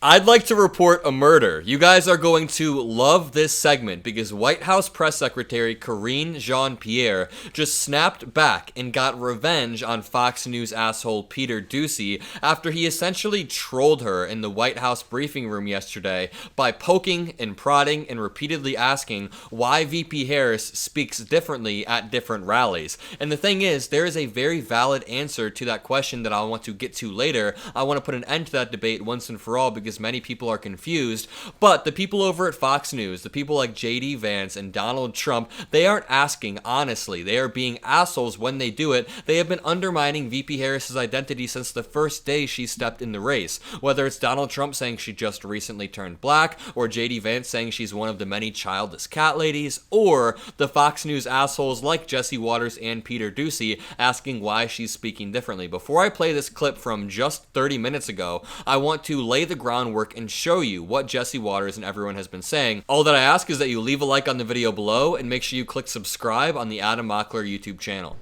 I'd like to report a murder. You guys are going to love this segment because White House Press Secretary Karine Jean-Pierre just snapped back and got revenge on Fox News asshole Peter Doocy after he essentially trolled her in the White House briefing room yesterday by poking and prodding and repeatedly asking why VP Harris speaks differently at different rallies. And the thing is, there is a very valid answer to that question that I want to get to later. I want to put an end to that debate once and for all because many people are confused, but the people over at Fox News, the people like J.D. Vance and Donald Trump, they aren't asking honestly. They are being assholes when they do it. They have been undermining VP Harris's identity since the first day she stepped in the race. Whether it's Donald Trump saying she just recently turned black, or J.D. Vance saying she's one of the many childless cat ladies, or the Fox News assholes like Jesse Waters and Peter Doocy asking why she's speaking differently. Before I play this clip from just 30 minutes ago, I want to lay the groundwork and show you what Jesse Waters and everyone has been saying. All that I ask is that you leave a like on the video below and make sure you click subscribe on the Mockler YouTube channel.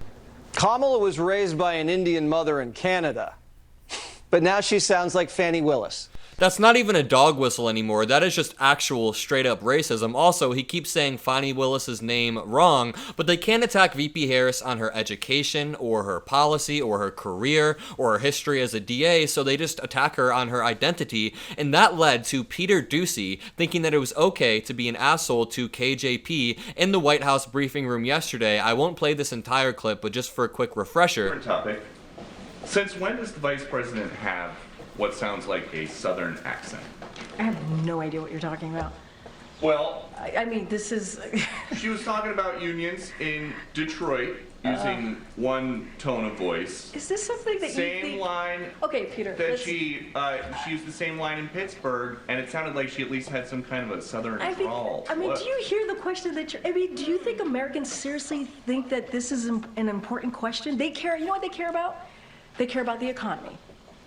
Kamala was raised by an Indian mother in Canada, but now she sounds like Fannie Willis. That's not even a dog whistle anymore. That is just actual straight-up racism. Also, he keeps saying Fannie Willis's name wrong, but they can't attack VP Harris on her education or her policy or her career or her history as a DA, so they just attack her on her identity, and that led to Peter Doocy thinking that it was okay to be an asshole to KJP in the White House briefing room yesterday. I won't play this entire clip, but just for a quick refresher. Different topic. Since when does the Vice President have what sounds like a Southern accent? I have no idea what you're talking about. Well, I mean, this is... she was talking about unions in Detroit using one tone of voice. Is this something that same you think... line. Okay, Peter. That she used the same line in Pittsburgh, and it sounded like she at least had some kind of a Southern drawl. I mean, do you hear the question that you're... I mean, do you think Americans seriously think that this is an important question? They care... You know what they care about? They care about the economy.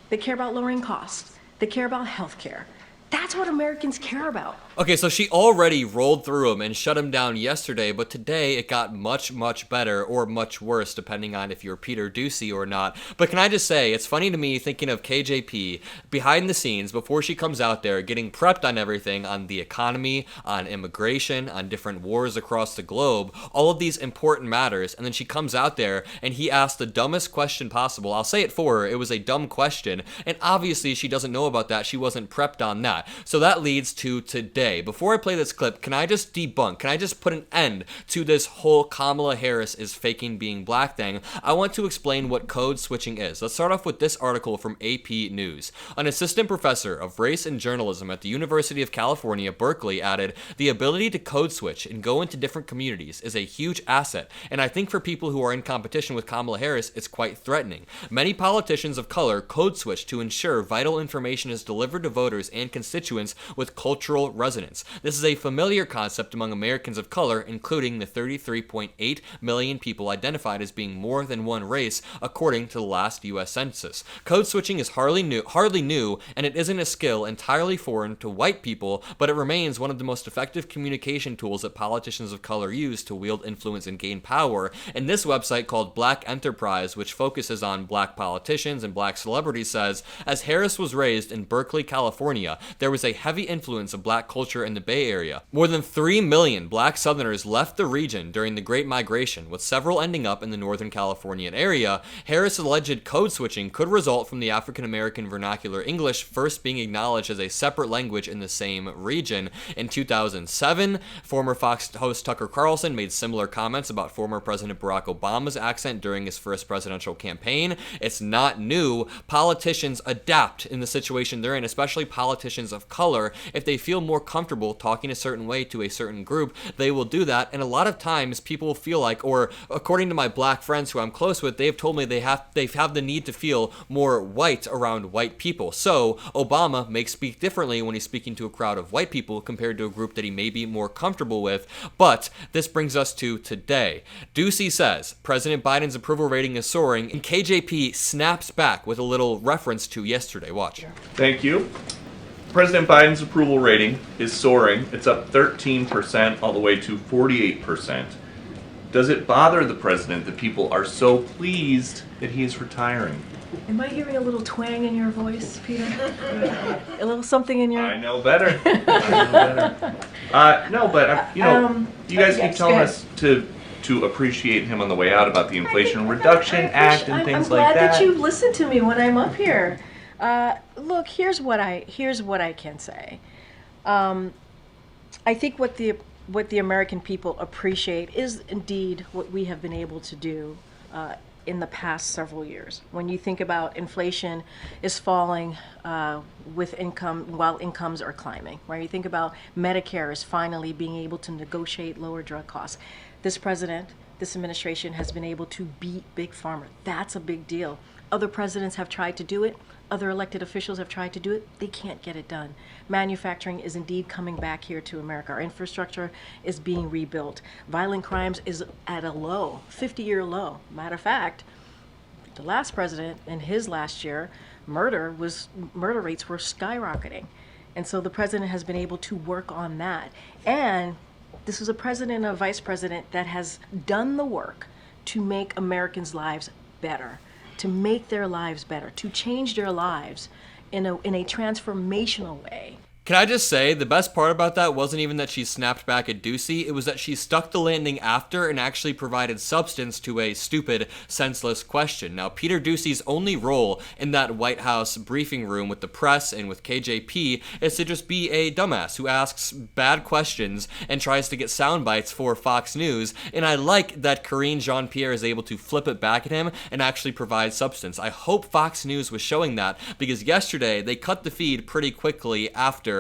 They care about lowering costs. They care about health care. That's what Americans care about. Okay, so she already rolled through him and shut him down yesterday, but today it got much, much better or much worse, depending on if you're Peter Doocy or not. But can I just say, it's funny to me thinking of KJP behind the scenes before she comes out there getting prepped on everything, on the economy, on immigration, on different wars across the globe, all of these important matters, and then she comes out there and he asked the dumbest question possible. I'll say it for her, it was a dumb question, and obviously she doesn't know about that, she wasn't prepped on that. So that leads to today. Before I play this clip, can I just debunk, can I just put an end to this whole Kamala Harris is faking being black thing? I want to explain what code switching is. Let's start off with this article from AP News. An assistant professor of race and journalism at the University of California, Berkeley added, the ability to code switch and go into different communities is a huge asset, and I think for people who are in competition with Kamala Harris, it's quite threatening. Many politicians of color code switch to ensure vital information is delivered to voters and constituents with cultural resonance. This is a familiar concept among Americans of color, including the 33.8 million people identified as being more than one race, according to the last U.S. Census. Code switching is hardly new, and it isn't a skill entirely foreign to white people, but it remains one of the most effective communication tools that politicians of color use to wield influence and gain power. And this website called Black Enterprise, which focuses on black politicians and black celebrities, says, as Harris was raised in Berkeley, California, there was a heavy influence of black culture in the Bay Area. More than 3 million black Southerners left the region during the Great Migration, with several ending up in the Northern Californian area. Harris' alleged code switching could result from the African American vernacular English first being acknowledged as a separate language in the same region. In 2007, former Fox host Tucker Carlson made similar comments about former President Barack Obama's accent during his first presidential campaign. It's not new. Politicians adapt in the situation they're in, especially politicians of color. If they feel more comfortable talking a certain way to a certain group, they will do that. And a lot of times people feel like, or according to my black friends who I'm close with, they've told me they have the need to feel more white around white people. So Obama may speak differently when he's speaking to a crowd of white people compared to a group that he may be more comfortable with. But this brings us to today. Doocy says President Biden's approval rating is soaring, and KJP snaps back with a little reference to yesterday. Watch. Thank you. President Biden's approval rating is soaring. It's up 13% all the way to 48%. Does it bother the president that people are so pleased that he is retiring? Am I hearing a little twang in your voice, Peter? A little something in your... I know better. No, but you guys keep yes, telling go ahead. us to appreciate him on the way out about the Inflation Reduction Act and things I'm like glad that. that you listen to me when I'm up here. Look, here's what I can say. I think what the American people appreciate is indeed what we have been able to do in the past several years. When you think about inflation is falling with income while incomes are climbing, right? You think about Medicare is finally being able to negotiate lower drug costs. This president, this administration has been able to beat Big Pharma. That's a big deal. Other presidents have tried to do it. Other elected officials have tried to do it. They can't get it done. Manufacturing is indeed coming back here to America. Our infrastructure is being rebuilt. Violent crimes is at a low, 50-year low. Matter of fact, the last president in his last year, murder rates were skyrocketing. And so the president has been able to work on that. And this is a president and a vice president that has done the work to make Americans' lives better, to make their lives better, to change their lives in a transformational way. Can I just say, the best part about that wasn't even that she snapped back at Doocy, it was that she stuck the landing after and actually provided substance to a stupid, senseless question. Now, Peter Doocy's only role in that White House briefing room with the press and with KJP is to just be a dumbass who asks bad questions and tries to get sound bites for Fox News, and I like that Karine Jean-Pierre is able to flip it back at him and actually provide substance. I hope Fox News was showing that, because yesterday they cut the feed pretty quickly after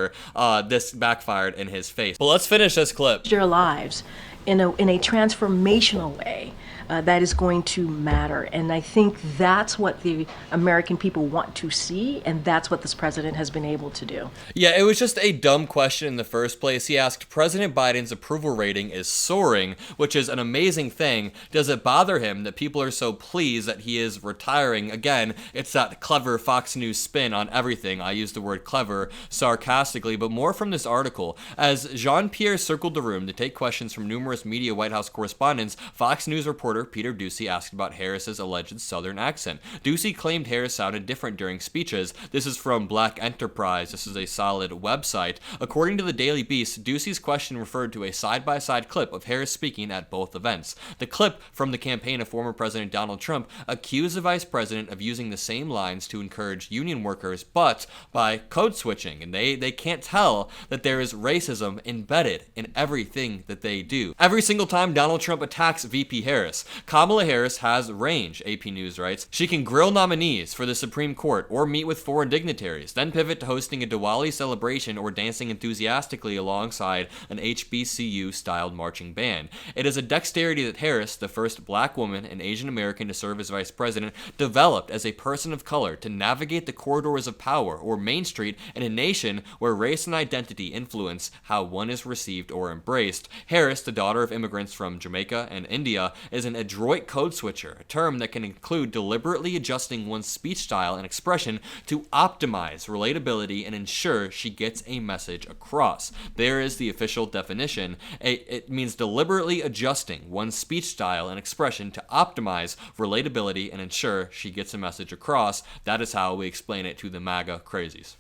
this backfired in his face. But let's finish this clip. Their lives in a transformational way that is going to matter. And I think that's what the American people want to see, and that's what this president has been able to do. Yeah, it was just a dumb question in the first place. He asked, President Biden's approval rating is soaring, which is an amazing thing. Does it bother him that people are so pleased that he is retiring? Again, it's that clever Fox News spin on everything. I use the word clever sarcastically, but more from this article. As Jean-Pierre circled the room to take questions from numerous media White House correspondents, Fox News reporter Peter Doocy asked about Harris's alleged Southern accent. Doocy claimed Harris sounded different during speeches. This is from Black Enterprise. This is a solid website. According to the Daily Beast, Doocy's question referred to a side-by-side clip of Harris speaking at both events. The clip from the campaign of former President Donald Trump accused the vice president of using the same lines to encourage union workers, but by code switching, and they can't tell that there is racism embedded in everything that they do. Every single time Donald Trump attacks VP Harris, Kamala Harris has range, AP News writes. She can grill nominees for the Supreme Court or meet with foreign dignitaries, then pivot to hosting a Diwali celebration or dancing enthusiastically alongside an HBCU-styled marching band. It is a dexterity that Harris, the first black woman and Asian American to serve as vice president, developed as a person of color to navigate the corridors of power, or Main Street, in a nation where race and identity influence how one is received or embraced. Harris, the daughter of immigrants from Jamaica and India, is an adroit code switcher, a term that can include deliberately adjusting one's speech style and expression to optimize relatability and ensure she gets a message across. There is the official definition. It means deliberately adjusting one's speech style and expression to optimize relatability and ensure she gets a message across. That is how we explain it to the MAGA crazies.